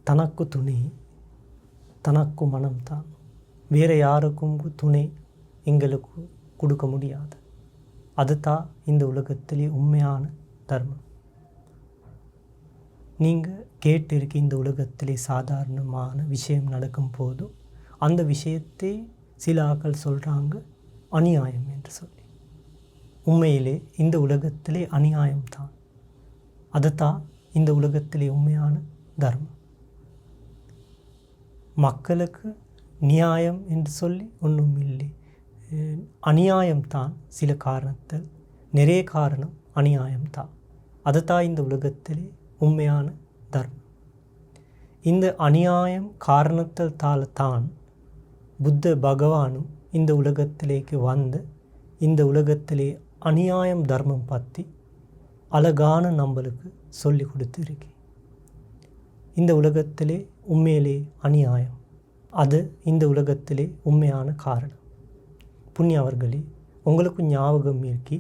தனக்கு துணை தனக்கு மனம்தான். வேறு யாருக்கும் துணை எங்களுக்கு கொடுக்க முடியாது. அதுதான் இந்த உலகத்திலே உண்மையான தர்மம். நீங்கள் கேட்டிருக்க இந்த உலகத்திலே சாதாரணமான விஷயம் நடக்கும் போது அந்த விஷயத்தை சில ஆட்கள் சொல்கிறாங்க அநியாயம் என்று சொல்லி. உண்மையிலே இந்த உலகத்திலே அநியாயம்தான். அதுதான் இந்த உலகத்திலே உண்மையான தர்மம். மக்களுக்கு நியாயம் என்று சொல்லி ஒன்றும் இல்லை. அநியாயம்தான் சில காரணத்தில், நிறைய காரணம் அநியாயம்தான். அதுதான் இந்த உலகத்திலே உண்மையான தர்மம். இந்த அநியாயம் காரணத்தால் தான் புத்த பகவானும் இந்த உலகத்திலேக்கு வந்து இந்த உலகத்திலே அநியாயம் தர்மம் பற்றி அழகான நம்மளுக்கு சொல்லி கொடுத்துருக்கு. இந்த உலகத்திலே உண்மையிலே அநியாயம், அது இந்த உலகத்திலே உண்மையான காரணம். புண்ணிய அவர்களே, உங்களுக்கு ஞாபகம் இருக்கி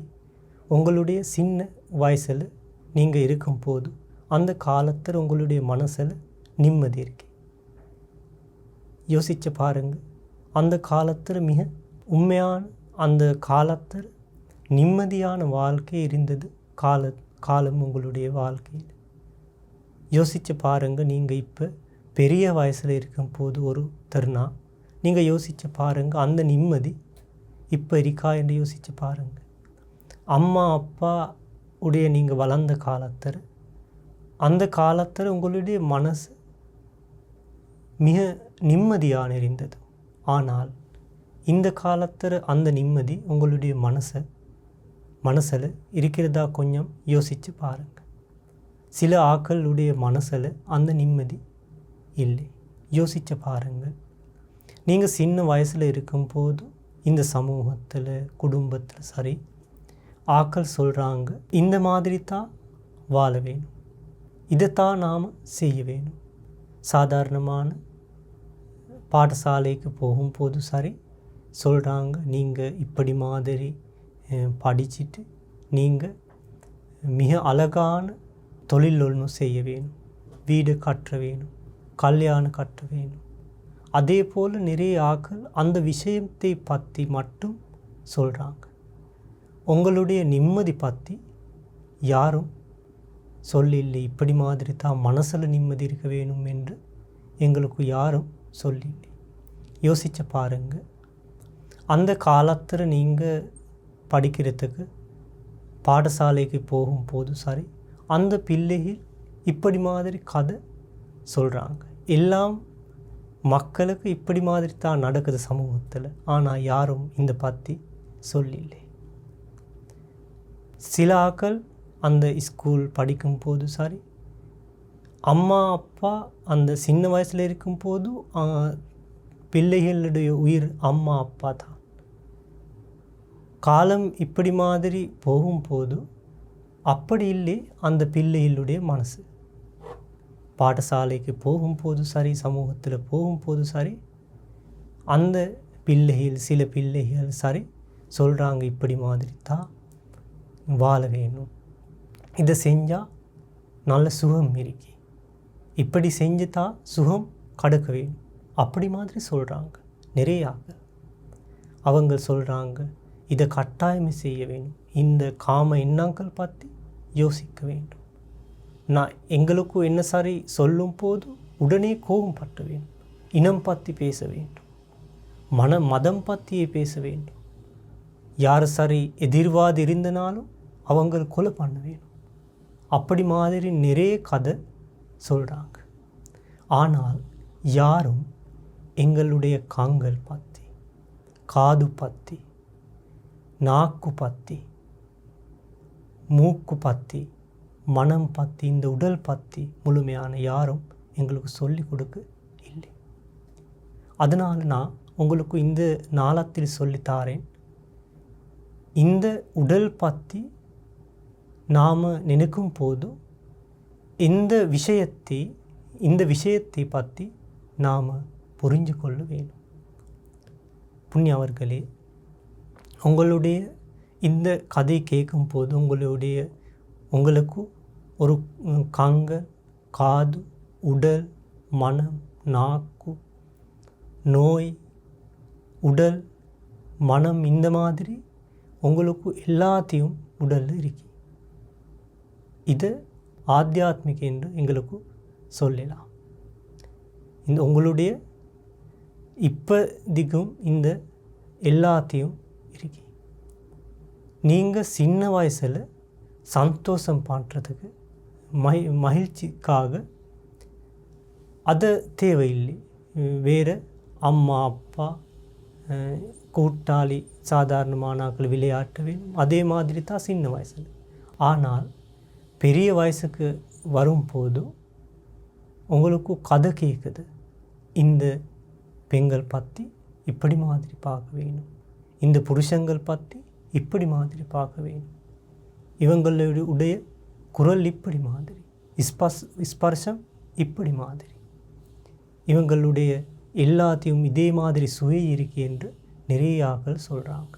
உங்களுடைய சின்ன வயசில் நீங்கள் இருக்கும்போது அந்த காலத்தில் உங்களுடைய மனசில் நிம்மதி இருக்கு. யோசித்து பாருங்கள், அந்த காலத்தில் மிக உண்மையான அந்த காலத்தில் நிம்மதியான வாழ்க்கை இருந்தது. காலம் உங்களுடைய வாழ்க்கையில் யோசித்து பாருங்கள். நீங்கள் இப்போ பெரிய வயசில் இருக்கும்போது ஒரு தருணா நீங்கள் யோசித்து பாருங்கள், அந்த நிம்மதி இப்போ இருக்கா என்று யோசித்து பாருங்கள். அம்மா அப்பா உடைய நீங்கள் வளர்ந்த காலத்தில் அந்த காலத்தில் உங்களுடைய மனசு மிக நிம்மதியான இருந்தது. ஆனால் இந்த காலத்தில் அந்த நிம்மதி உங்களுடைய மனசில் இருக்கிறதா கொஞ்சம் யோசித்து பாருங்கள். சில ஆக்களுடைய மனசில் அந்த நிம்மதி இல்லை. யோசித்து பாருங்கள். நீங்கள் சின்ன வயசில் இருக்கும்போது இந்த சமூகத்தில் குடும்பத்தில் சரி ஆக்கள் சொல்கிறாங்க, இந்த மாதிரி தான் வாழ வேணும், இதைத்தான் நாம் செய்ய வேணும். சாதாரணமான பாடசாலைக்கு போகும்போது சரி சொல்கிறாங்க, நீங்கள் இப்படி மாதிரி படிச்சுட்டு நீங்கள் மிக அழகான தொழில் ஒன்று செய்ய வேணும், வீடு கட்ட வேணும், கல்யாணம் கட்ட வேணும். அதே போல் நிறைய ஆக்கள் அந்த விஷயத்தை பற்றி மட்டும் சொல்கிறாங்க. உங்களுடைய நிம்மதி பற்றி யாரும் சொல்லில்லை. இப்படி மாதிரி தான் மனசில் நிம்மதி இருக்க வேணும் என்று எங்களுக்கு யாரும் சொல்லில்லை. யோசித்து பாருங்கள். அந்த காலத்தில் நீங்கள் படிக்கிறதுக்கு பாடசாலைக்கு போகும்போது சரி அந்த பிள்ளைகள் இப்படி மாதிரி கதை சொல்கிறாங்க. எல்லாம் மக்களுக்கு இப்படி மாதிரி தான் நடக்குது சமூகத்தில். ஆனால் யாரும் இந்த பற்றி சொல்லில்லை. சில ஆக்கள் அந்த ஸ்கூல் படிக்கும்போது சரி அம்மா அப்பா அந்த சின்ன வயசில் இருக்கும்போது பிள்ளைகளுடைய உயிர் அம்மா அப்பா தான். காலம் இப்படி மாதிரி போகும்போது அப்படி இல்லை அந்த பிள்ளைகளுடைய மனசு. பாடசாலைக்கு போகும்போது சரி சமூகத்தில் போகும்போது சரி அந்த சில பிள்ளைகள் சரி சொல்கிறாங்க, இப்படி மாதிரி தான் வாழ வேணும், இதை செஞ்சால் நல்ல சுகம் இருக்கு, இப்படி செஞ்சு தான் சுகம் கடக்க வேணும், அப்படி மாதிரி சொல்கிறாங்க. நிறைய அவங்க சொல்கிறாங்க இதை கட்டாயமே செய்ய வேணும், இந்த காம எண்ணங்கள் பற்றி யோசிக்க வேண்டும். நான் எங்களுக்கு என்ன சரி சொல்லும் போது உடனே கோபம் பற்ற வேண்டும், இனம் பற்றி பேச வேண்டும், மதம் பற்றியே பேச வேண்டும். யார் சரி எதிர்வாது இருந்தனாலும் அவங்க கொலை பண்ண வேணும். அப்படி மாதிரி நிறைய கதை சொல்கிறாங்க. ஆனால் யாரும் எங்களுடைய கண்கள் பற்றி, காது பற்றி, நாக்கு பற்றி, மூக்கு பற்றி, மனம் பற்றி, இந்த உடல் பற்றி முழுமையான யாரும் எங்களுக்கு சொல்லிக் கொடுக்க இல்லை. அதனால் நான் உங்களுக்கு இந்த நாளத்தில் சொல்லித்தாரேன். இந்த உடல் பற்றி நாம் நினைக்கும் போது இந்த விஷயத்தை பற்றி நாம் புரிஞ்சு கொள்ள வேண்டும். புண்ணிய அவர்களே, உங்களுடைய இந்த கதை கேட்கும் போது உங்களுக்கு ஒரு கண்கள், காது, உடல், மனம், நாக்கு, நோய், உடல், மனம், இந்த மாதிரி உங்களுக்கு எல்லாத்தையும் உடலில் இருக்கு. இது ஆத்தியாத்மிக என்று எங்களுக்கு சொல்லலாம். இந்த உங்களுடைய இப்போதிக்கும் இந்த எல்லாத்தையும் இருக்கு. நீங்கள் சின்ன வயசில் சந்தோஷம் பண்ணுறதுக்கு மகிழ்ச்சிக்காக அது தேவையில்லை. வேறு அம்மா அப்பா கூட்டாளி சாதாரணமான ஆட்கள் விளையாட்டு வேணும். அதே மாதிரி தான் சின்ன வயசில். ஆனால் பெரிய வயசுக்கு வரும்போது உங்களுக்கு கதை கேட்குது. இந்த பெண்கள் பற்றி இப்படி மாதிரி பார்க்க வேணும், இந்த புருஷங்கள் பற்றி இப்படி மாதிரி பார்க்க வேணும், இவங்களுடைய குரல் இப்படி மாதிரி, ஸ்பர்ஷம் இப்படி மாதிரி, இவங்களுடைய எல்லாத்தையும் இதே மாதிரி சுவை இருக்கு என்று நிறைய ஆட்கள் சொல்கிறாங்க.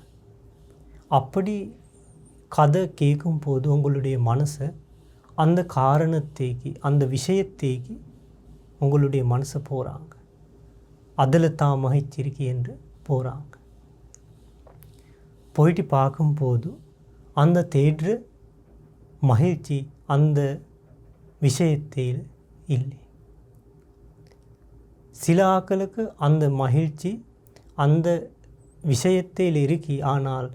அப்படி கதை கேட்கும்போது உங்களுடைய மனசை அந்த காரணத்தைக்கு அந்த விஷயத்தைக்கு உங்களுடைய மனசை போகிறாங்க. அதில் தான் மகிழ்ச்சிருக்கு என்று போகிறாங்க. போயிட்டு பார்க்கும்போது அந்த தேடுற மகிழ்ச்சி அந்த விஷயத்தில் இல்லை. சில ஆட்களுக்கு அந்த மகிழ்ச்சி அந்த விஷயத்தில் இருக்கு. ஆனால்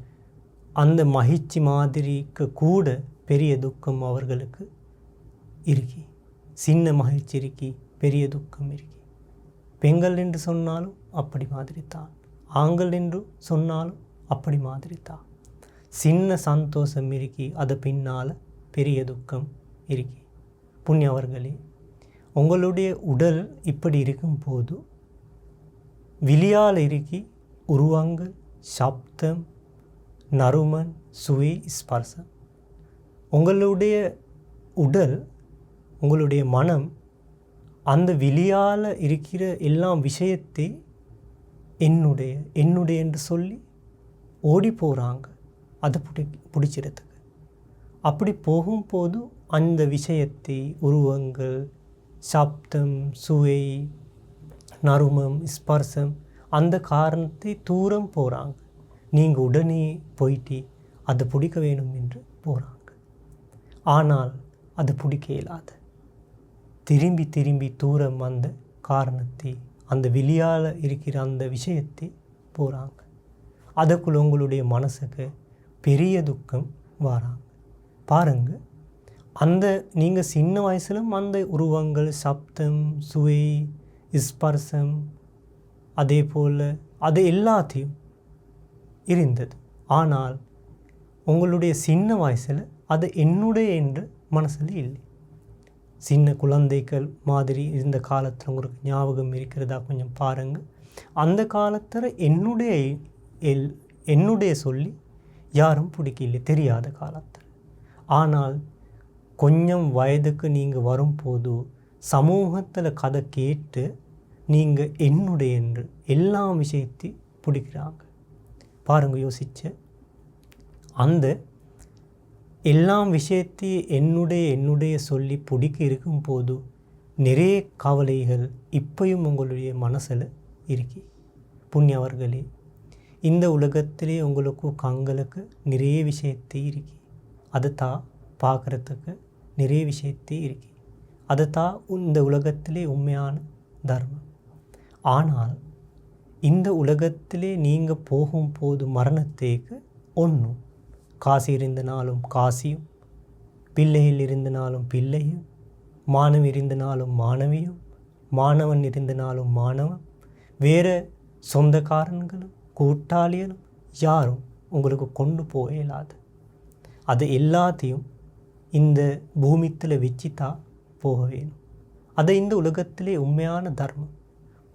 அந்த மகிழ்ச்சி மாதிரிக்கு கூட பெரிய துக்கம் அவர்களுக்கு இருக்கு. சின்ன மகிழ்ச்சி இருக்கு, பெரிய துக்கம் இருக்கு. பெண்கள் என்று சொன்னாலும் அப்படி மாதிரி தான், ஆண்கள் என்று சொன்னாலும் அப்படி மாதிரி தான். சின்ன சந்தோஷம் இருக்கு, அது பின்னால் பெரிய துக்கம் இருக்கு. புண்ணியவர்களே, உங்களுடைய உடல் இப்படி இருக்கும்போது வெளியால் இருக்கி உருவங்கள், சப்தம், நறுமன், சுவை, ஸ்பர்சம். உங்களுடைய உடல், உங்களுடைய மனம் அந்த வெளியால் இருக்கிற எல்லா விஷயத்தை என்னுடைய என்று சொல்லி ஓடி போகிறாங்க அதை பிடிச்சிறதுக்கு. அப்படி போகும்போது அந்த விஷயத்தை, உருவங்கள், சப்தம், சுவை, நறுமம், ஸ்பர்சம், அந்த காரணத்தை தூரம் போகிறாங்க. நீங்கள் உடனே போயிட்டு அதை பிடிக்க வேணும் என்று போகிறாங்க. ஆனால் அது பிடிக்க இயலாது. திரும்பி திரும்பி தூரம் அந்த காரணத்தை, அந்த வெளியால் இருக்கிற அந்த விஷயத்தை போகிறாங்க. அதுக்குள்ள உங்களுடைய மனசுக்கு பெரிய துக்கம் வராங்க. பாருங்கள், அந்த நீங்கள் சின்ன வயசுலும் அந்த உருவங்கள், சப்தம், சுவை, ஸ்பர்சம், அதே போல் அது எல்லாத்தையும் இருந்தது. ஆனால் உங்களுடைய சின்ன வயசில் அது என்னுடைய என்று மனசில் இல்லை. சின்ன குழந்தைகள் மாதிரி இருந்த காலத்தில் உங்களுக்கு ஞாபகம் இருக்கிறதா? கொஞ்சம் பாருங்கள். அந்த காலத்தில் என்னுடைய சொல்லி யாரும் பிடிக்கல, தெரியாத காலத்தில். ஆனால் கொஞ்சம் வயதுக்கு நீங்கள் வரும்போது சமூகத்தில் கதை கேட்டு நீங்கள் என்னுடைய என்று எல்லா விஷயத்தையும் பிடிக்கிறாங்க. பாருங்கள், யோசிச்சு அந்த எல்லா விஷயத்தையும் என்னுடைய சொல்லி பிடிக்க இருக்கும்போது நிறைய கவலைகள் இப்பயும் உங்களுடைய மனசில் இருக்கு. புண்ணியவர்களே, இந்த உலகத்திலே உங்களுக்கு கண்களுக்கு நிறைய விஷயத்தை இருக்கு. அதை தான் பார்க்குறதுக்கு நிறைய விஷயத்தை இருக்கு. அதை தான் இந்த உலகத்திலே உண்மையான தர்மம். ஆனால் இந்த உலகத்திலே நீங்கள் போகும்போது மரணத்துக்கு ஒன்றும், காசு இருந்தனாலும் காசியும், பிள்ளைகள் இருந்தனாலும் பிள்ளையும், மாணவி இருந்தனாலும் மாணவியும், மாணவன் இருந்தனாலும் மாணவன், வேறு சொந்தக்காரன்களும் கூட்டாளிகளும் யாரும் உங்களுக்கு கொண்டு போக இயலாது. அது எல்லாத்தையும் இந்த பூமித்தில் வச்சு தான் போக வேணும். அது இந்த உலகத்திலே உண்மையான தர்மம்.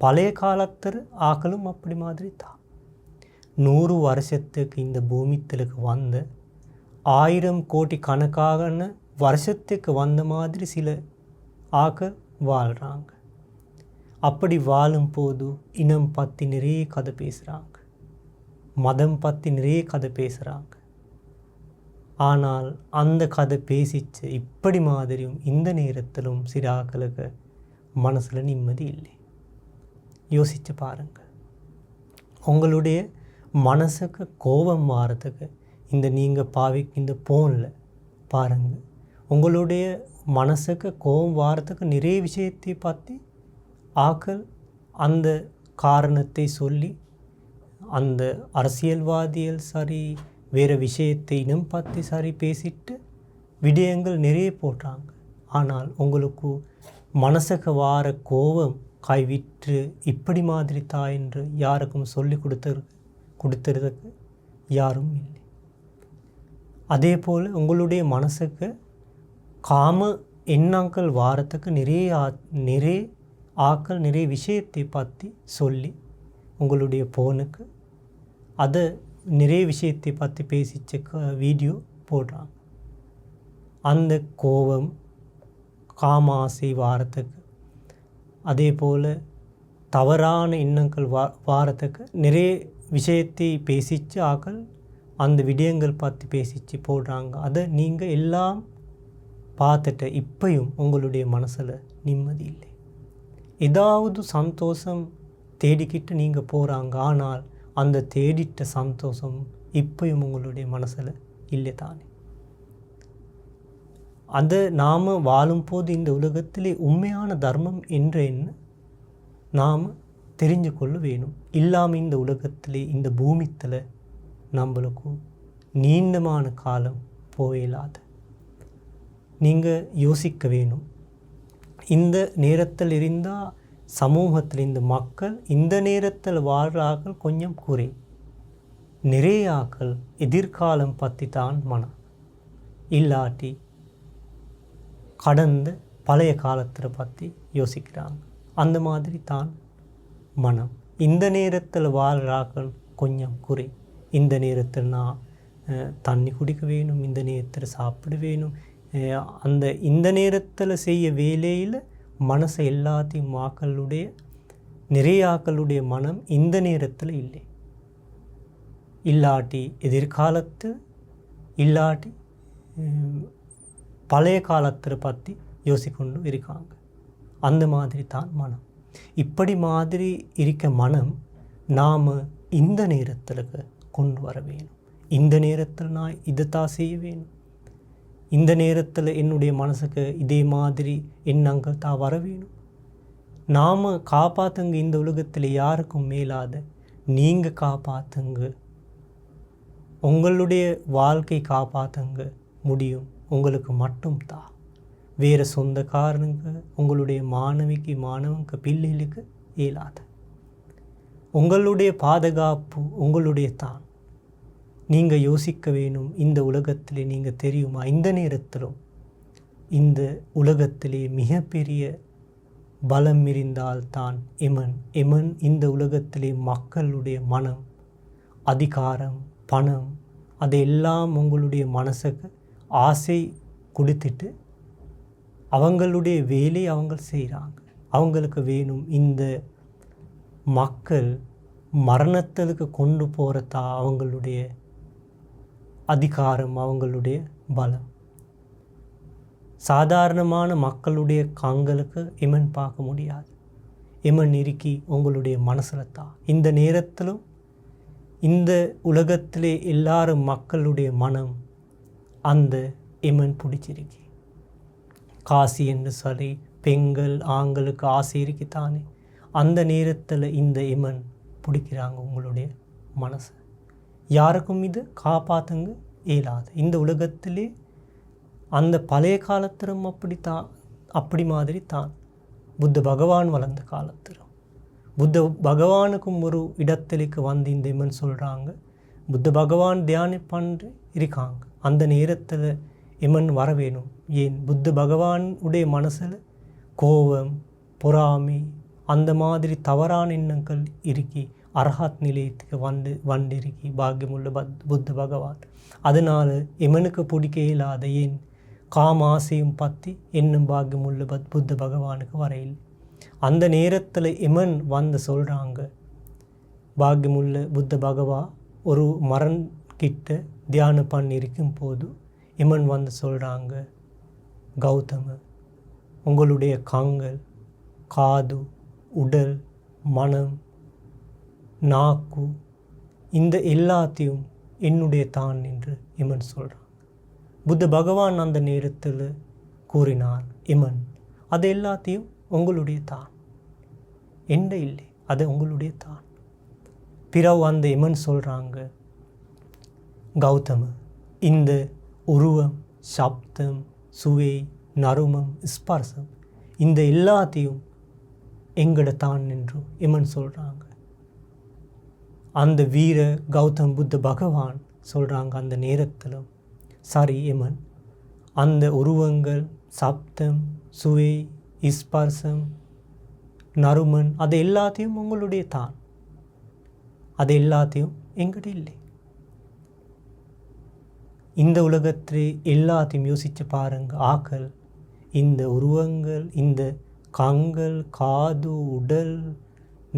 பழைய காலத்தில் ஆக்களும் அப்படி மாதிரி தான். 100 வருஷத்துக்கு இந்த பூமித்திலுக்கு வந்த 1000 கோடி கணக்கான வருஷத்துக்கு வந்த மாதிரி சில ஆக்க வாழ்கிறாங்க. அப்படி வாழும்போது இனம் பற்றி நிறைய கதை பேசுகிறாங்க, மதம் பற்றி நிறைய கதை பேசுகிறாங்க. ஆனால் அந்த கதை பேசிச்சு இப்படி மாதிரியும் இந்த நேரத்திலும் சில ஆக்களுக்கு மனசில் நிம்மதி இல்லை. யோசித்து பாருங்கள். உங்களுடைய மனசுக்கு கோபம் வாரத்துக்கு இந்த நீங்கள் பாவிக்கின்ற ஃபோனில் பாருங்கள். உங்களுடைய மனசுக்கு கோபம் வாரத்துக்கு நிறைய விஷயத்தை பற்றி ஆக்கள் அந்த காரணத்தை சொல்லி அந்த அரசியல்வாதிகள் சரி வேறு விஷயத்தை இனம் பற்றி சரி பேசிட்டு விடயங்கள் நிறைய போடுறாங்க. ஆனால் உங்களுக்கு மனசுக்கு வார கோபம் கைவிட்டு இப்படி மாதிரி தான் என்று யாருக்கும் சொல்லி கொடுத்துறதுக்கு யாரும் இல்லை. அதே போல் உங்களுடைய மனசுக்கு காம எண்ணங்கள் வாரத்துக்கு நிறைய ஆக்கள் நிறைய விஷயத்தை பற்றி சொல்லி உங்களுடைய ஃபோனுக்கு அதை நிறைய விஷயத்தை பற்றி பேசிச்ச வீடியோ போடுறாங்க. அந்த கோபம் காம ஆசை வாரத்துக்கு அதே போல் தவறான எண்ணங்கள் வாரத்துக்கு நிறைய விஷயத்தை பேசிச்சு ஆக்கள் அந்த விடயங்கள் பற்றி பேசிச்சு போடுறாங்க. அதை நீங்கள் எல்லாம் பார்த்துட்டு இப்பையும் உங்களுடைய மனசில் நிம்மதி இல்லை. ஏதாவது சந்தோஷம் தேடிக்கிட்டு நீங்கள் போகிறாங்க. ஆனால் அந்த தேடிட்ட சந்தோஷம் இப்பையும் உங்களுடைய மனசில் இல்லை தானே. அதை நாம் வாழும்போது இந்த உலகத்திலே உண்மையான தர்மம் என்ற என்ன நாம் தெரிஞ்சு கொள்ள வேணும். இல்லாமல் இந்த உலகத்திலே இந்த பூமித்தில் நம்மளுக்கும் நீண்டமான காலம் போயிடாது. நீங்கள் யோசிக்க வேணும். இந்த நேரத்தில் இருந்தால் சமூகத்தில் இந்த மக்கள் இந்த நேரத்தில் வாழ்கிறார்கள் கொஞ்சம் குறை. நிறைய ஆக்கள் எதிர்காலம் பற்றி தான் மனம் இல்லாட்டி கடந்த பழைய காலத்தில் பற்றி யோசிக்கிறாங்க. அந்த மாதிரி தான் மனம். இந்த நேரத்தில் வாழ்கிறார்கள் கொஞ்சம் குறை. இந்த நேரத்தில் நான் தண்ணி குடிக்க வேணும், இந்த நேரத்தில் சாப்பிட வேணும், இந்த நேரத்தில் செய்ய வேலையில் மனசை எல்லாத்தையும் நிறைய ஆக்களுடைய மனம் இந்த நேரத்தில் இல்லை. இல்லாட்டி எதிர்காலத்து இல்லாட்டி பழைய காலத்தை பற்றி யோசிக்கொண்டு இருக்காங்க. அந்த மாதிரி தான் மனம். இப்படி மாதிரி இருக்க மனம் நாம் இந்த நேரத்தில் கொண்டு வர வேணும். இந்த நேரத்தில் நான் இதைத்தான் செய்ய வேணும், இந்த நேரத்தில் என்னுடைய மனசுக்கு இதே மாதிரி எண்ணங்கள் தான் வர வேணும். நாம் காப்பாற்றுங்க. இந்த உலகத்தில் யாருக்கும் மேலாத நீங்கள் காப்பாற்றுங்க. உங்களுடைய வாழ்க்கை காப்பாற்றுங்க முடியும் உங்களுக்கு மட்டும்தான். வேறு சொந்தக்காரனுங்க உங்களுடைய மாணவனுக்கு பிள்ளைகளுக்கு இயலாது. உங்களுடைய பாதுகாப்பு உங்களுடைய தான். நீங்கள் யோசிக்க வேணும். இந்த உலகத்திலே நீங்கள் தெரியுமா, இந்த நேரத்திலும் இந்த உலகத்திலே மிகப்பெரிய பலம் இருந்தால்தான் எமன் இந்த உலகத்திலே மக்களுடைய மனம், அதிகாரம், பணம் அதையெல்லாம் உங்களுடைய மனசுக்கு ஆசை கொடுத்துட்டு அவங்களுடைய வேலையை அவங்க செய்கிறாங்க. அவங்களுக்கு வேணும் இந்த மக்கள் மரணத்துக்கு கொண்டு போகிறதா அவங்களுடைய அதிகாரம், அவங்களுடைய பலம். சாதாரணமான மக்களுடைய கண்களுக்கு எமன் பார்க்க முடியாது. எமன் இருக்கி உங்களுடைய மனசில் தான். இந்த நேரத்திலும் இந்த உலகத்திலே எல்லாரும் மக்களுடைய மனம் அந்த எமன் பிடிச்சிருக்கு. காசி என்று சொல்லி பெண்கள் ஆண்களுக்கு ஆசை இருக்குத்தானே. அந்த நேரத்தில் இந்த எமன் பிடிக்கிறாங்க உங்களுடைய மனசை. யாருக்கும் இது காப்பாற்றுங்க இயலாது. இந்த உலகத்திலே அந்த பழைய காலத்திலும் அப்படி மாதிரி தான். புத்த பகவான் வளர்ந்த காலத்திலும் புத்த பகவானுக்கும் ஒரு இடத்திലേക്ക് வந்து இந்த எமன் சொல்கிறாங்க. புத்த பகவான் தியானம் பண்ணி இருக்காங்க. அந்த நேரத்தில் எமன் வர வேணும். ஏன் புத்த பகவானுடைய மனசில் கோபம், பொறாமை அந்த மாதிரி தவறான எண்ணங்கள் இருக்கி அரஹத் நிலையத்துக்கு வந்திருக்கி பாக்கியமுள்ள புத்த பகவான். அதனால் எமனுக்கு பிடிக்க இயலாத ஏன் காமாசையும் பற்றி என்னும் பாக்கியமுள்ள புத்த பகவானுக்கு வரையில். அந்த நேரத்தில் எமன் வந்து சொல்கிறாங்க, பாக்கியமுள்ள புத்த பகவா ஒரு மரண் கிட்ட தியானம் பண்ணியிருக்கும் போது எமன் வந்து சொல்கிறாங்க, கௌதம உங்களுடைய கண்கள் காது, உடல், மனம், நாக்கு இந்த எல்லாத்தையும் என்னுடைய தான் என்று எமன் சொல்கிறான். புத்த பகவான் அந்த நேரத்தில் கூறினார், எமன் அது எல்லாத்தையும் உங்களுடைய தான், எந்த இல்லை, அது உங்களுடைய தான். பிறகு அந்த எமன் சொல்கிறாங்க, கௌதம இந்த உருவம், சப்தம், சுவை, நறுமம், ஸ்பர்சம் இந்த எல்லாத்தையும் எங்கட தான் என்று எமன் சொல்கிறாங்க. அந்த வீர கௌதம் புத்த பகவான் சொல்கிறாங்க அந்த நேரத்தில், சரி எமன், அந்த உருவங்கள், சப்தம், சுவை, ஸ்பர்சம், நறுமன் அது எல்லாத்தையும் உங்களுடைய தான், அது எல்லாத்தையும் எங்கிட்ட இல்லை. இந்த உலகத்திலே எல்லாத்தையும் யோசித்து பாருங்க. ஆக்கள், இந்த உருவங்கள், இந்த கண்கள், காது, உடல்,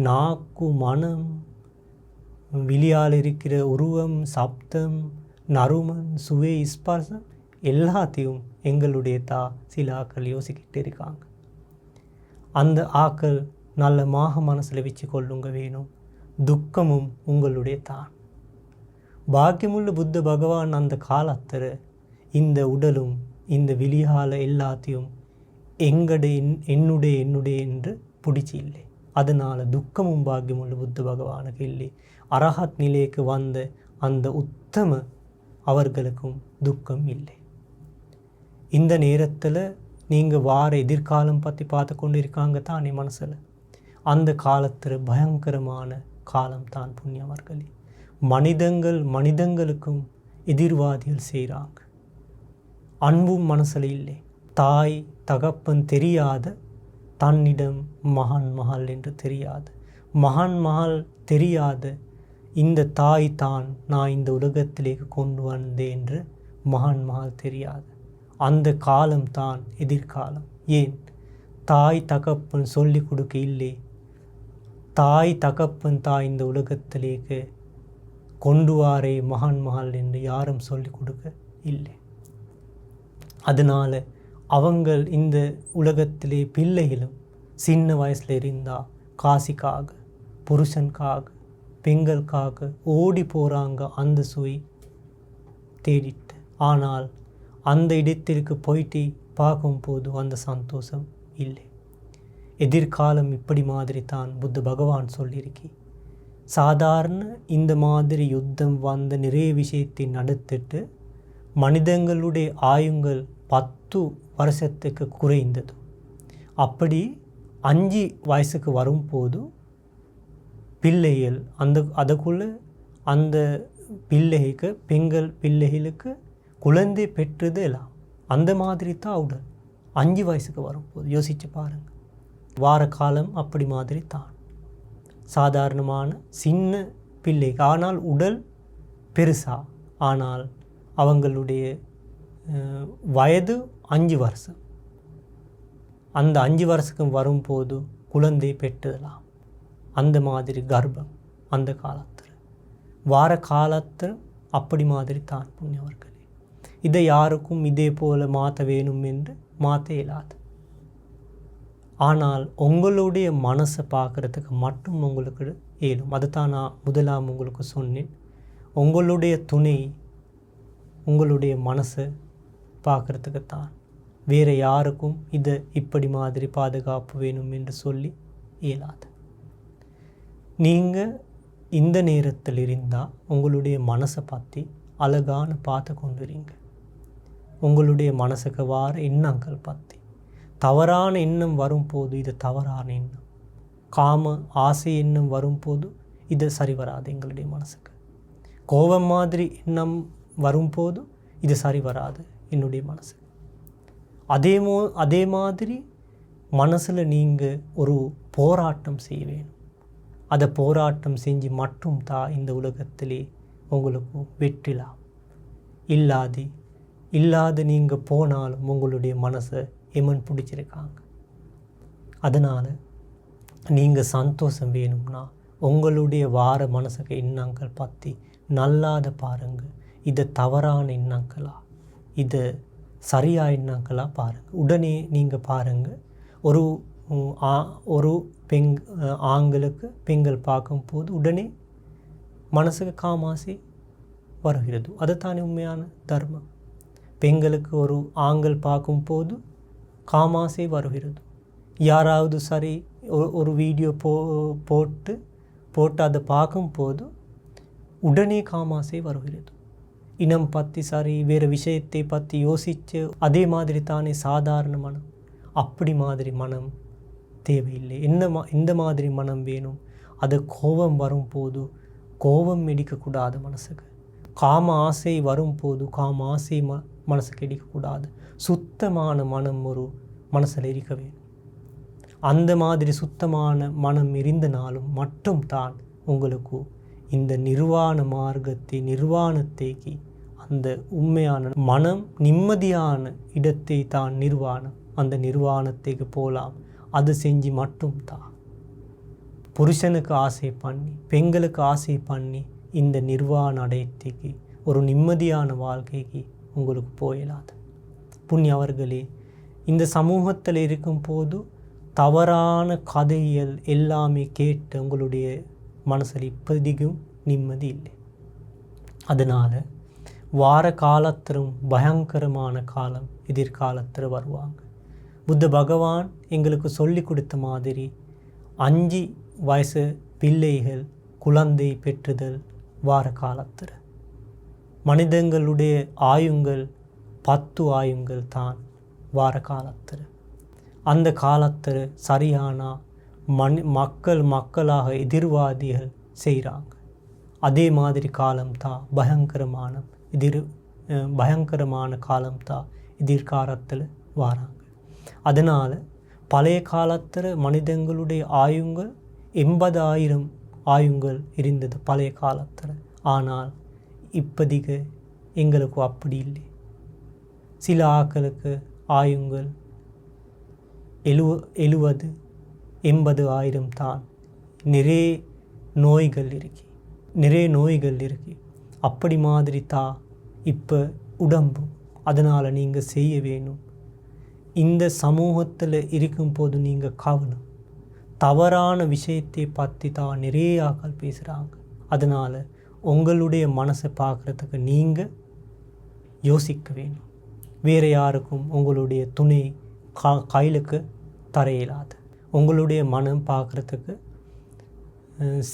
நாக்கு, மனம், விழியால் இருக்கிற உருவம், சப்தம், நறுமன், சுவை, ஸ்பர்சம் எல்லாத்தையும் எங்களுடைய சில ஆக்கள் யோசிக்கிட்டு இருக்காங்க. அந்த ஆக்கள் நல்ல மனசில் வச்சு கொள்ளுங்க வேணும். துக்கமும் உங்களுடைய தான். பாக்கியமுள்ள புத்த பகவான் அந்த காலத்தில் இந்த உடலும் இந்த விழியால் எல்லாத்தையும் என்னுடைய என்று பிடிச்சி இல்லை. அதனால் துக்கமும் பாக்கியமுள்ள புத்த பகவானுக்கு இல்லை. அரஹத் நிலைக்கு வந்த அந்த உத்தம அவர்களுக்கும் துக்கம் இல்லை. இந்த நேரத்தில் நீங்கள் வார எதிர்காலம் பற்றி பார்த்து கொண்டு இருக்காங்க தானே மனசில். அந்த காலத்தில் பயங்கரமான காலம் தான் புண்ணியவர்களே. மனிதங்களுக்கும் எதிர்வாதிகள் செய்கிறாங்க. அன்பும் மனசில் இல்லை. தாய் தகப்பன் தெரியாத தன்னிடம் மகள் என்று தெரியாது. மகள் தெரியாத இந்த தாய் தான் நான் இந்த உலகத்திலேக்கு கொண்டு வந்தேன் என்று மகள் தெரியாது. அந்த காலம் தான் எதிர்காலம். ஏன்? தாய் தகப்பன் சொல்லி கொடுக்க இல்லை. தாய் தகப்பன் இந்த உலகத்திலேக்கு கொண்டு வாரே மகள் என்று யாரும் சொல்லி கொடுக்க இல்லை. அதனால் அவங்கள் இந்த உலகத்திலே பிள்ளைகளும் சின்ன வயசில் இருந்தால் காசிக்காக, புருஷனுக்காக, பெண்களுக்காக ஓடி போகிறாங்க அந்த சுவை தேடிட்டு. ஆனால் அந்த இடத்திற்கு போயிட்டு பார்க்கும்போது அந்த சந்தோஷம் இல்லை. எதிர்காலம் இப்படி மாதிரி தான் புத்த பகவான் சொல்லியிருக்கி. சாதாரண இந்த மாதிரி யுத்தம் வந்த நிறைய விஷயத்தை நடத்திட்டு மனிதங்களுடைய ஆயுங்கள் 10 வருஷத்துக்கு குறைந்தது. அப்படி 5 வயசுக்கு வரும்போது பிள்ளைகள் அதுக்குள்ளே அந்த பிள்ளைக்கு பெண்கள் பிள்ளைகளுக்கு குழந்தை பெற்றது எல்லாம் அந்த மாதிரி தான் உடல் 5 வயசுக்கு வரும்போது யோசித்து பாருங்கள். வார காலம் அப்படி மாதிரி தான். சாதாரணமான சின்ன பிள்ளை, ஆனால் உடல் பெருசா, ஆனால் அவங்களுடைய வயது 5 வருஷம். அந்த 5 வருஷத்துக்கு வரும்போது குழந்தை பெற்றதெல்லாம் அந்த மாதிரி கர்ப்பம் அந்த காலத்தில். வார காலத்தில் அப்படி மாதிரி தான் புண்ணியவர்களே. இதை யாருக்கும் இதே போல் மாற்ற வேணும் என்று மாற்ற இயலாது. ஆனால் உங்களுடைய மனசை பார்க்குறதுக்கு மட்டும் உங்களுக்கு இயலும். அதுதான் நான் முதலாம் உங்களுக்கு சொன்னேன். உங்களுடைய துணை உங்களுடைய மனசை பார்க்குறதுக்கு தான். வேறு யாருக்கும் இதை இப்படி மாதிரி பாதுகாப்பு வேணும் என்று சொல்லி இயலாது. நீங்கள் இந்த நேரத்தில் இருந்தால் உங்களுடைய மனசை பற்றி அழகான பார்த்து கொண்டுறீங்க. உங்களுடைய மனசுக்கு வார எண்ணங்கள் பற்றி தவறான எண்ணம் வரும்போது இது தவறான எண்ணம், காம ஆசை எண்ணம் வரும்போது இது சரி வராது. எங்களுடைய மனசுக்கு கோபம் மாதிரி எண்ணம் வரும்போது இது சரி வராது என்னுடைய மனசுக்கு. அதே மாதிரி மனசில் நீங்கள் ஒரு போராட்டம் செய்ய வேணும். அதை போராட்டம் செஞ்சு மட்டும் தான் இந்த உலகத்திலே உங்களுக்கு வெற்றிலாம். இல்லாத நீங்கள் போனாலும் உங்களுடைய மனசை எமன் பிடிச்சிருக்காங்க. அதனால் நீங்கள் சந்தோஷம் வேணும்னா உங்களுடைய வார மனசுக்கு எண்ணங்கள் பற்றி நல்லாத பாருங்கள். இது தவறான எண்ணங்களா, இது சரியாக எண்ணங்களா பாருங்கள். உடனே நீங்கள் பாருங்கள். ஒரு ஒரு ஆண்களுக்கு பெண்கள் பார்க்கும்போது உடனே மனசுக்கு காமாசை வருகிறது. அதுதானே உண்மையான தர்மம். பெண்களுக்கு ஒரு ஆண்கள் பார்க்கும்போது காமாசை வருகிறது. யாராவது சரி ஒரு வீடியோ போட்டு அதை பார்க்கும்போது உடனே காமாசை வருகிறது. இனம் பற்றி சரி வேறு விஷயத்தை பற்றி யோசித்து அதே மாதிரி தானே சாதாரண மனம். அப்படி மாதிரி மனம் தேவையில்லை. எந்த மாதிரி மனம் வேணும்? அது கோபம் வரும்போது கோபம் எடுக்கக்கூடாது மனசுக்கு. காம ஆசை வரும்போது காம ஆசை மனசுக்கு எடுக்கக்கூடாது. சுத்தமான மனம் ஒரு மனசில் இருக்க வேண்டும். அந்த மாதிரி சுத்தமான மனம் இருந்தனாலும் மட்டும்தான் உங்களுக்கு இந்த நிர்வாண மார்க்கத்தை நிர்வாணத்தைக்கு அந்த உண்மையான மனம் நிம்மதியான இடத்தை தான் நிர்வாணம். அந்த நிர்வாணத்துக்கு போகலாம். அது செஞ்சு மட்டும்தான் புருஷனுக்கு ஆசை பண்ணி பெண்களுக்கு ஆசை பண்ணி இந்த நிர்வாண அடையத்துக்கு ஒரு நிம்மதியான வாழ்க்கைக்கு உங்களுக்கு போயிடாது. புண்ணியவர்களே, இந்த சமூகத்தில் இருக்கும்போது தவறான கதைகள் எல்லாமே கேட்டு உங்களுடைய மனசில் இப்போதைக்கும் நிம்மதி இல்லை. அதனால் வார காலத்திலும் பயங்கரமான காலம் எதிர்காலத்தில் வருவாங்க. புத்த பகவான் எங்களுக்கு சொல்லி கொடுத்த மாதிரி 5 வயசு பிள்ளைகள் குழந்தை பெற்றுதல் வார காலத்தில். மனிதங்களுடைய ஆயுங்கள் 10 ஆயுங்கள் தான் வார காலத்தில். அந்த காலத்தில் சரியான மக்களாக எதிர்வாதிகள் செய்கிறாங்க. அதே மாதிரி காலம்தான் பயங்கரமான காலம்தான் எதிர்காலத்தில் வராங்க. அதனால் பழைய காலத்தில் மனிதங்களுடைய ஆயுங்கள் 80,000 ஆயுங்கள் இருந்தது பழைய காலத்தில். ஆனால் இப்போதைக்கு எங்களுக்கு அப்படி இல்லை. சில ஆக்களுக்கு ஆயுங்கள் 70,000-80,000 தான். நிறைய நோய்கள் இருக்கு. அப்படி மாதிரி தான் இப்போ உடம்பு. அதனால் நீங்கள் செய்ய வேணும். இந்த சமூகத்தில் இருக்கும்போது நீங்கள் கவனம். தவறான விஷயத்தை பற்றி தான் நிறைய ஆக்கள் பேசுகிறாங்க. அதனால் உங்களுடைய மனசை பார்க்குறதுக்கு நீங்கள் யோசிக்க வேணும். வேறு யாருக்கும் உங்களுடைய துணை கையிலுக்கு தர இயலாது. உங்களுடைய மனம் பார்க்குறதுக்கு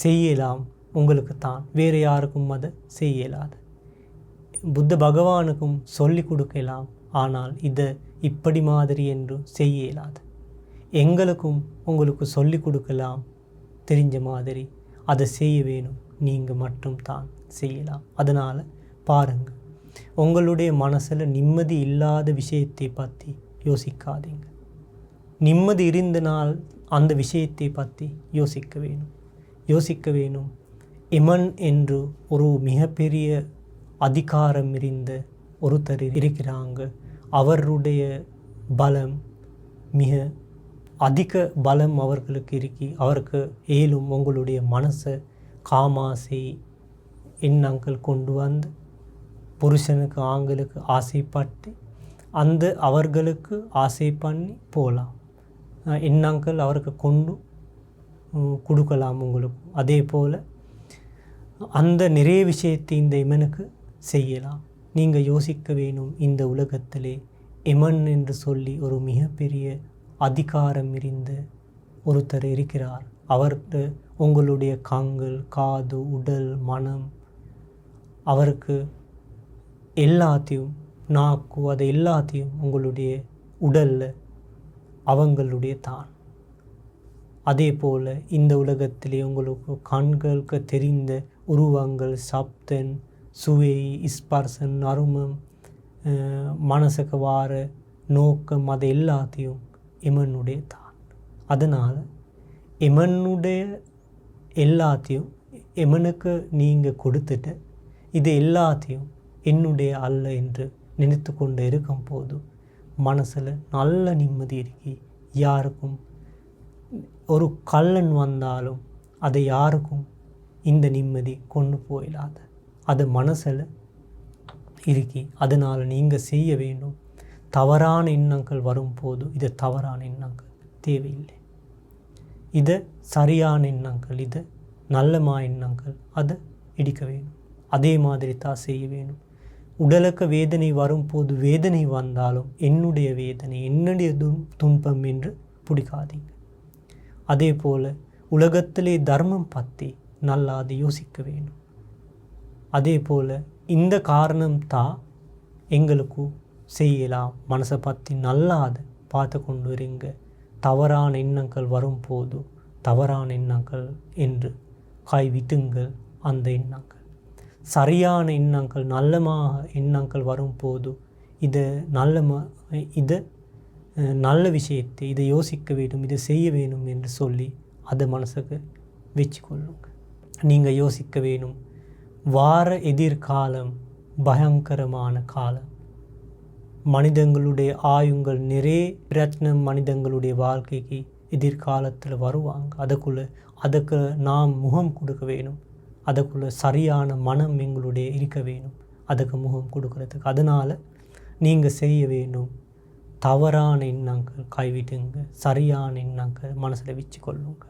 செய்யலாம் உங்களுக்கு தான். வேறு யாருக்கும் அதை செய்ய இயலாது. புத்த பகவானுக்கும் சொல்லி கொடுக்கலாம். ஆனால் இதை இப்படி மாதிரி என்று செய்ய இயலாது. எங்களுக்கும் உங்களுக்கு சொல்லி கொடுக்கலாம் தெரிஞ்ச மாதிரி. அதை செய்ய வேணும். நீங்கள் மட்டும் தான் செய்யலாம். அதனால் பாருங்கள், உங்களுடைய மனசில் நிம்மதி இல்லாத விஷயத்தை பற்றி யோசிக்காதீங்க. நிம்மதி இருந்தனால் அந்த விஷயத்தை பற்றி யோசிக்க வேணும். எமன் என்று ஒரு மிகப்பெரிய அதிகாரம் இருந்த ஒருத்தர் இருக்கிறாங்க. அவருடைய பலம் மிக அதிக பலம் அவருக்கு அவருக்கு ஏலும் உங்களுடைய மனசை காமாசை எண்ணங்கள் கொண்டு வந்து புருஷனுக்கு ஆண்களுக்கு ஆசைப்பட்டு அந்த அவர்களுக்கு ஆசை பண்ணி போகலாம். எண்ணங்கள் அவருக்கு கொண்டு கொடுக்கலாம் உங்களுக்கு. அதே போல் அந்த நிறைய விஷயத்தை இந்த எமனுக்கு செய்யலாம். நீங்கள் யோசிக்க வேணும். இந்த உலகத்திலே எமன் என்று சொல்லி ஒரு மிகப்பெரிய அதிகாரம் இருந்த ஒருத்தர் இருக்கிறார். அவருக்கு உங்களுடைய கண்கள், காது, உடல், மனம், அவருக்கு எல்லாத்தையும் நாக்கு அதை எல்லாத்தையும் உங்களுடைய உடலில் அவங்களுடைய தான். அதே போல் இந்த உலகத்திலே உங்களுக்கு கண்களுக்கு தெரிந்த உருவங்கள், சப்தன், சுவை, ஸ்பர்சன், அருமம், மனசுக்கு வார நோக்கம், அது எல்லாத்தையும் எமனுடைய தான். அதனால் எமனுடைய எல்லாத்தையும் எமனுக்கு நீங்கள் கொடுத்துட்டு இது எல்லாத்தையும் என்னுடைய அல்ல என்று நினைத்து கொண்டு இருக்கும்போது மனசில் நல்ல நிம்மதி இருக்கு. யாருக்கும் ஒரு கள்ளன் வந்தாலும் அதை யாருக்கும் இந்த நிம்மதி கொண்டு போயிடாது. அது மனசில் இருக்கு. அதனால் நீங்கள் செய்ய வேண்டும். தவறான எண்ணங்கள் வரும்போது இது தவறான எண்ணங்கள் தேவையில்லை. இதை சரியான எண்ணங்கள், இதை நல்லமா எண்ணங்கள், அதை இடிக்க வேணும். அதே மாதிரி தான் செய்ய வேணும். உடலுக்கு வேதனை வரும்போது வேதனை வந்தாலும் என்னுடைய வேதனை, என்னுடைய துன்பம் என்று பிடிக்காதீங்க. அதே போல் உலகத்திலே தர்மம் பற்றி நல்லா அதை யோசிக்க வேணும். அதே போல் இந்த காரணம் தான் எங்களுக்கு செய்யலாம், மனசை பற்றி நல்லா அதை பார்த்து கொண்டு வரீங்க. தவறான எண்ணங்கள் வரும்போது தவறான எண்ணங்கள் என்று கைவிட்டுங்கள். அந்த எண்ணங்கள் சரியான எண்ணங்கள், எண்ணங்கள் வரும்போது இதை நல்ல விஷயத்தை, இதை யோசிக்க வேண்டும், இதை செய்ய வேணும் என்று சொல்லி அதை மனசுக்கு வச்சு கொள்ளுங்க. நீங்கள் யோசிக்க வேணும், வார எதிர்காலம் பயங்கரமான காலம். மனிதங்களுடைய ஆயுங்கள் நிறைய பிரச்சனை மனிதங்களுடைய வாழ்க்கைக்கு எதிர்காலத்தில் வருவாங்க. அதுக்கு நாம் முகம் கொடுக்க வேணும். அதுக்குள்ளே சரியான மனம் எங்களுடைய இருக்க வேணும், அதுக்கு முகம் கொடுக்கறதுக்கு. அதனால் நீங்கள் செய்ய வேண்டும், தவறான எண்ணங்கள் கைவிடுங்க, சரியான எண்ணங்கள் மனசில் வச்சு கொள்ளுங்க.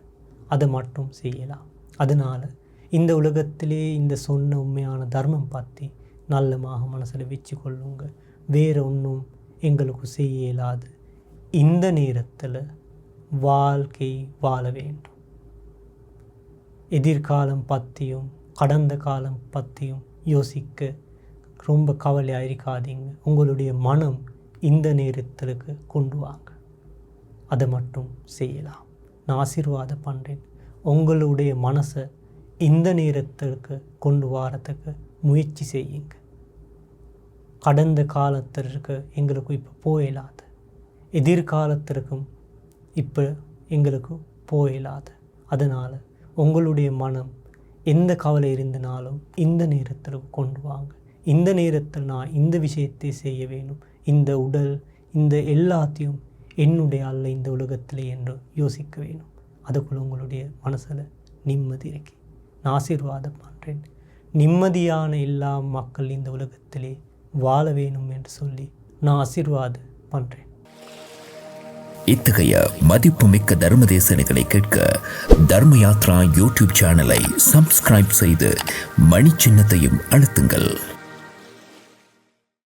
அதை மட்டும் செய்யலாம். அதனால் இந்த உலகத்திலே இந்த சொன்ன உண்மையான தர்மம் பற்றி நல்லமாக மனசில் வச்சு கொள்ளுங்க. வேறு ஒன்றும் எங்களுக்கு செய்ய இயலாது. இந்த நேரத்தில் வாழ்க்கை வாழ வேண்டும். எதிர்காலம் பற்றியும் கடந்த காலம் பற்றியும் யோசிக்க ரொம்ப கவலையாக இருக்காதீங்க. உங்களுடைய மனம் இந்த நேரத்திற்கு கொண்டு வாங்க. அதை மட்டும் செய்யலாம். நான் ஆசீர்வாதம் பண்ணுறேன். உங்களுடைய மனசை இந்த நேரத்திற்கு கொண்டு வரத்துக்கு முயற்சி செய்யுங்க. கடந்த காலத்திற்கு எங்களுக்கு இப்போ போயிடாது, எதிர்காலத்திற்கும் இப்போ எங்களுக்கு போயிடாது. அதனால் உங்களுடைய மனம் எந்த கவலை இருந்தனாலும் இந்த நேரத்திற்கு கொண்டு வாங்க. இந்த நேரத்தில் நான் இந்த விஷயத்தை செய்ய வேணும், இந்த உடல், இந்த எல்லாத்தையும் என்னுடைய அல்ல இந்த உலகத்திலே என்று யோசிக்க வேணும். அதுக்குள்ள உங்களுடைய மனசில் நிம்மதி இருக்கு. நான் ஆசீர்வாதம் பண்ணுறேன். நிம்மதியான எல்லா மக்கள் இந்த உலகத்திலே வாழ வேணும் என்று சொல்லி நான் ஆசீர்வாதம் பண்ணுறேன். இத்தகைய மதிப்புமிக்க தர்ம தேசனைகளை கேட்க தர்ம யாத்ரா யூடியூப் சேனலை சப்ஸ்கிரைப் செய்து மணி சின்னத்தையும் அழுத்துங்கள்.